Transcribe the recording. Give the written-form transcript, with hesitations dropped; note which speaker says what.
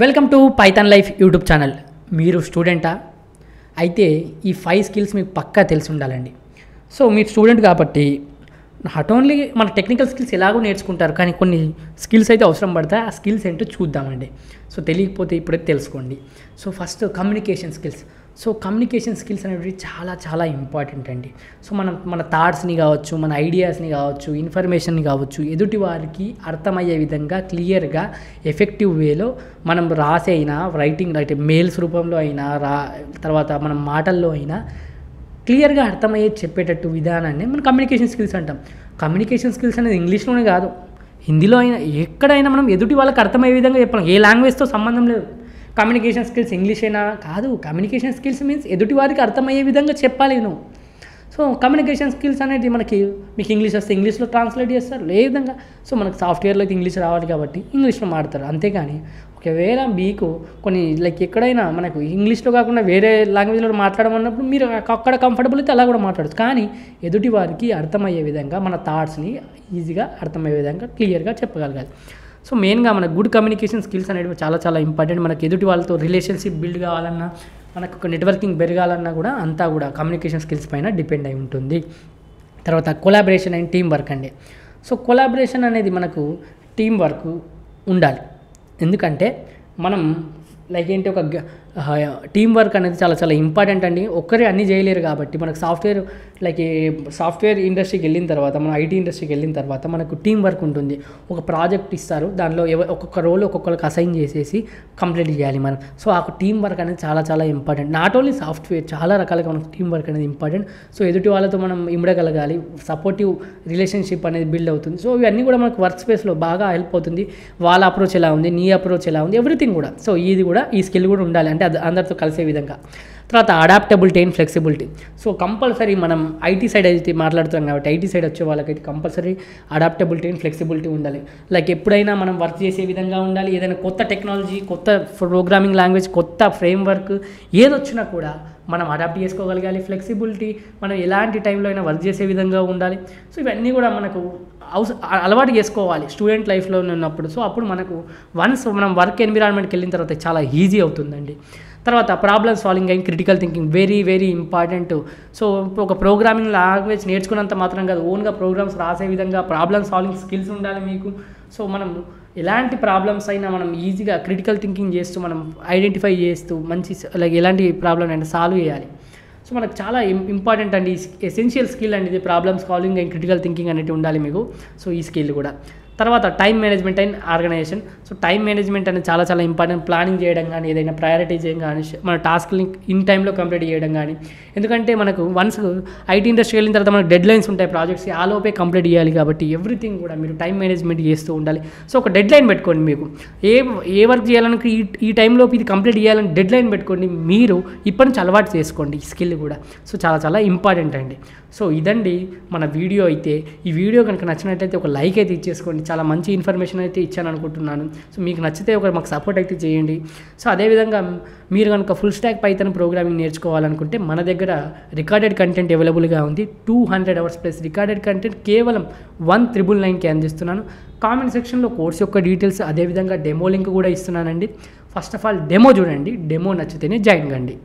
Speaker 1: Welcome to Python life YouTube channel. మీరు స్టూడెంటా? అయితే ఈ 5 స్కిల్స్ మీకు పక్కా తెలిసి ఉండాలండి. సో మీరు స్టూడెంట్ కాబట్టి నాట్ ఓన్లీ మన టెక్నికల్ స్కిల్స్ ఎలాగో నేర్చుకుంటారు, కానీ కొన్ని స్కిల్స్ అయితే అవసరం పడతాయి. ఆ స్కిల్స్ ఏంటో చూద్దామండి. సో తెలియకపోతే ఇప్పుడైతే తెలుసుకోండి. So first communication skills. So communication skills అనేవి చాలా చాలా ఇంపార్టెంట్ అండి. సో మన థాట్స్ని కావచ్చు, మన ఐడియాస్ని కావచ్చు, ఇన్ఫర్మేషన్ని కావచ్చు, ఎదుటి వారికి అర్థమయ్యే విధంగా క్లియర్గా ఎఫెక్టివ్ వేలో మనం రాసే అయినా, రైటింగ్ అయితే మెయిల్స్ రూపంలో అయినా, తర్వాత మనం మాటల్లో అయినా క్లియర్గా అర్థమయ్యే చెప్పేటట్టు విధానాన్ని మనం కమ్యూనికేషన్ స్కిల్స్ అంటాం. కమ్యూనికేషన్ స్కిల్స్ అనేది ఇంగ్లీష్లోనే కాదు, హిందీలో అయినా ఎక్కడైనా మనం ఎదుటి వాళ్ళకి అర్థమయ్యే విధంగా చెప్పాలి. ఏ లాంగ్వేజ్తో సంబంధం లేదు. కమ్యూనికేషన్ స్కిల్స్ ఇంగ్లీష్ అయినా కాదు, కమ్యూనికేషన్ స్కిల్స్ మీన్స్ ఎదుటి వారికి అర్థమయ్యే విధంగా చెప్పాలి నువ్వు. సో కమ్యూనికేషన్ స్కిల్స్ అనేది మీకు ఇంగ్లీష్ వస్తే ఇంగ్లీష్లో ట్రాన్స్లేట్ చేస్తారు, ఏ విధంగా. సో మనకు సాఫ్ట్వేర్లో అయితే ఇంగ్లీష్ రావాలి కాబట్టి ఇంగ్లీష్లో మాడతారు. అంతేగాని ఒకవేళ మీకు కొన్ని ఎక్కడైనా మనకు ఇంగ్లీష్లో కాకుండా వేరే లాంగ్వేజ్లో మాట్లాడమన్నప్పుడు మీరు అక్కడ కంఫర్టబుల్ అయితే అలా కూడా మాట్లాడచ్చు. కానీ ఎదుటి వారికి అర్థమయ్యే విధంగా మన థాట్స్ని ఈజీగా అర్థమయ్యే విధంగా క్లియర్గా చెప్పగలగాలి. సో మెయిన్గా మన గుడ్ కమ్యూనికేషన్ స్కిల్స్ అనేవి చాలా చాలా ఇంపార్టెంట్. మనకు ఎదుటి వాళ్ళతో రిలేషన్షిప్ బిల్డ్ కావాలన్నా, మనకు ఒక నెట్వర్కింగ్ పెరగాలన్నా కూడా అంతా కూడా కమ్యూనికేషన్ స్కిల్స్ పైన డిపెండ్ అయి ఉంటుంది. తర్వాత కొలాబరేషన్ అండ్ టీం వర్క్ అండి. సో కొలాబరేషన్ అనేది మనకు టీం వర్క్ ఉండాలి. ఎందుకంటే మనం ఏంటి ఒక టీం వర్క్ అనేది చాలా చాలా ఇంపార్టెంట్ అండి. ఒక్కరే అన్నీ చేయలేరు కాబట్టి మనకు సాఫ్ట్వేర్ ఇండస్ట్రీకి వెళ్ళిన తర్వాత, మన ఐటీ ఇండస్ట్రీకి వెళ్ళిన తర్వాత మనకు టీం వర్క్ ఉంటుంది. ఒక ప్రాజెక్ట్ ఇస్తారు, దానిలో ఒక్కొక్క రోల్ ఒక్కొక్కరికి అసైన్ చేసేసి కంప్లీట్ చేయాలి మనం. సో ఆ టీం వర్క్ అనేది చాలా చాలా ఇంపార్టెంట్. నాట్ ఓన్లీ సాఫ్ట్వేర్, చాలా రకాలుగా మనకు టీం వర్క్ అనేది ఇంపార్టెంట్. సో ఎదుటి వాళ్ళతో మనం ఇమ్మడగలగాలి, సపోర్టివ్ రిలేషన్షిప్ అనేది బిల్డ్ అవుతుంది. సో ఇవన్నీ కూడా మనకు వర్క్ స్పేస్లో బాగా హెల్ప్ అవుతుంది. వాళ్ళ అప్రోచ్ ఎలా ఉంది, నీ అప్రోచ్ ఎలా ఉంది, ఎవ్రీథింగ్ కూడా. సో ఇది కూడా, ఈ స్కిల్ కూడా ఉండాలి, అంటే అందరితో కలిసే విధంగా. తర్వాత adaptability and flexibility. So compulsory మనం ఐటీ సైడ్ అయితే మాట్లాడుతున్నాం కాబట్టి ఐటీ సైడ్ వచ్చే వాళ్ళకైతే కంపల్సరీ అడాప్టబిలిటీ అండ్ ఫ్లెక్సిబిలిటీ ఉండాలి. ఎప్పుడైనా మనం వర్క్ చేసే విధంగా ఉండాలి. ఏదైనా కొత్త టెక్నాలజీ, కొత్త ప్రోగ్రామింగ్ లాంగ్వేజ్, కొత్త ఫ్రేమ్వర్క్ ఏదొచ్చినా కూడా మనం అడాప్ట్ చేసుకోగలగాలి. ఫ్లెక్సిబిలిటీ, మనం ఎలాంటి టైంలో అయినా వర్క్ చేసే విధంగా ఉండాలి. సో ఇవన్నీ కూడా మనకు అలవాటు చేసుకోవాలి స్టూడెంట్ లైఫ్లో ఉన్నప్పుడు. సో అప్పుడు మనకు వన్స్ మనం వర్క్ ఎన్విరాన్మెంట్కి వెళ్ళిన తర్వాత చాలా ఈజీ అవుతుందండి. తర్వాత problem solving and critical thinking very very important. So ఒక ప్రోగ్రామింగ్ లాంగ్వేజ్ నేర్చుకున్నంత మాత్రం కాదు, ఓన్గా ప్రోగ్రామ్స్ రాసే విధంగా ప్రాబ్లమ్ సాల్వింగ్ స్కిల్స్ ఉండాలి మీకు. సో మనం ఎలాంటి ప్రాబ్లమ్స్ అయినా మనం ఈజీగా క్రిటికల్ థింకింగ్ చేస్తూ, మనం ఐడెంటిఫై చేస్తూ మంచి ఎలాంటి ప్రాబ్లమ్ అయినా సాల్వ్ చేయాలి. సో మనకు చాలా ఇంపార్టెంట్ అండి, ఎసెన్షియల్ స్కిల్ అండి ఇది. Problem solving and critical thinking అనేది ఉండాలి మీకు. సో ఈ స్కిల్ కూడా. తర్వాత time management and organisation. So time management అనేది చాలా చాలా ఇంపార్టెంట్. ప్లానింగ్ చేయడం కానీ, ఏదైనా ప్రయారిటైజ్ చేయడం కానీ, మన టాస్క్ని ఇన్ టైంలో కంప్లీట్ చేయడం కానీ. ఎందుకంటే మనకు వన్స్ ఐటీ ఇండస్ట్రీ వెళ్ళిన తర్వాత మనకు డెడ్ లైన్స్ ఉంటాయి, ప్రాజెక్ట్స్ ఆ లోపే కంప్లీట్ చేయాలి. కాబట్టి ఎవ్రీథింగ్ కూడా మీరు టైం మేనేజ్మెంట్ చేస్తూ ఉండాలి. సో ఒక డెడ్ లైన్ పెట్టుకోండి. మీకు ఏ వర్క్ చేయాలని ఈ టైంలోపు ఇది కంప్లీట్ చేయాలని డెడ్ లైన్ పెట్టుకోండి. మీరు ఇప్పటి నుంచి అలవాటు చేసుకోండి ఈ స్కిల్ కూడా. సో చాలా చాలా ఇంపార్టెంట్ అండి. సో ఇదండి మన వీడియో అయితే. ఈ వీడియో కనుక నచ్చినట్లయితే ఒక లైక్ అయితే ఇచ్చేసుకోండి. చాలా మంచి ఇన్ఫర్మేషన్ అయితే ఇచ్చాను అనుకుంటున్నాను. సో మీకు నచ్చితే మాకు సపోర్ట్ అయితే చేయండి. సో అదేవిధంగా మీరు కనుక ఫుల్ స్టాక్ పైథాన్ ప్రోగ్రామింగ్ నేర్చుకోవాలనుకుంటే మన దగ్గర రికార్డెడ్ కంటెంట్ అవైలబుల్గా ఉంది. 200 hours ప్లస్ రికార్డెడ్ కంటెంట్ కేవలం 1999కి అందిస్తున్నాను. కామెంట్ సెక్షన్లో కోర్స్ యొక్క డీటెయిల్స్, అదేవిధంగా డెమో లింక్ కూడా ఇస్తున్నానండి. ఫస్ట్ ఆఫ్ ఆల్ డెమో చూడండి, డెమో నచ్చితేనే జాయిన్ కండి.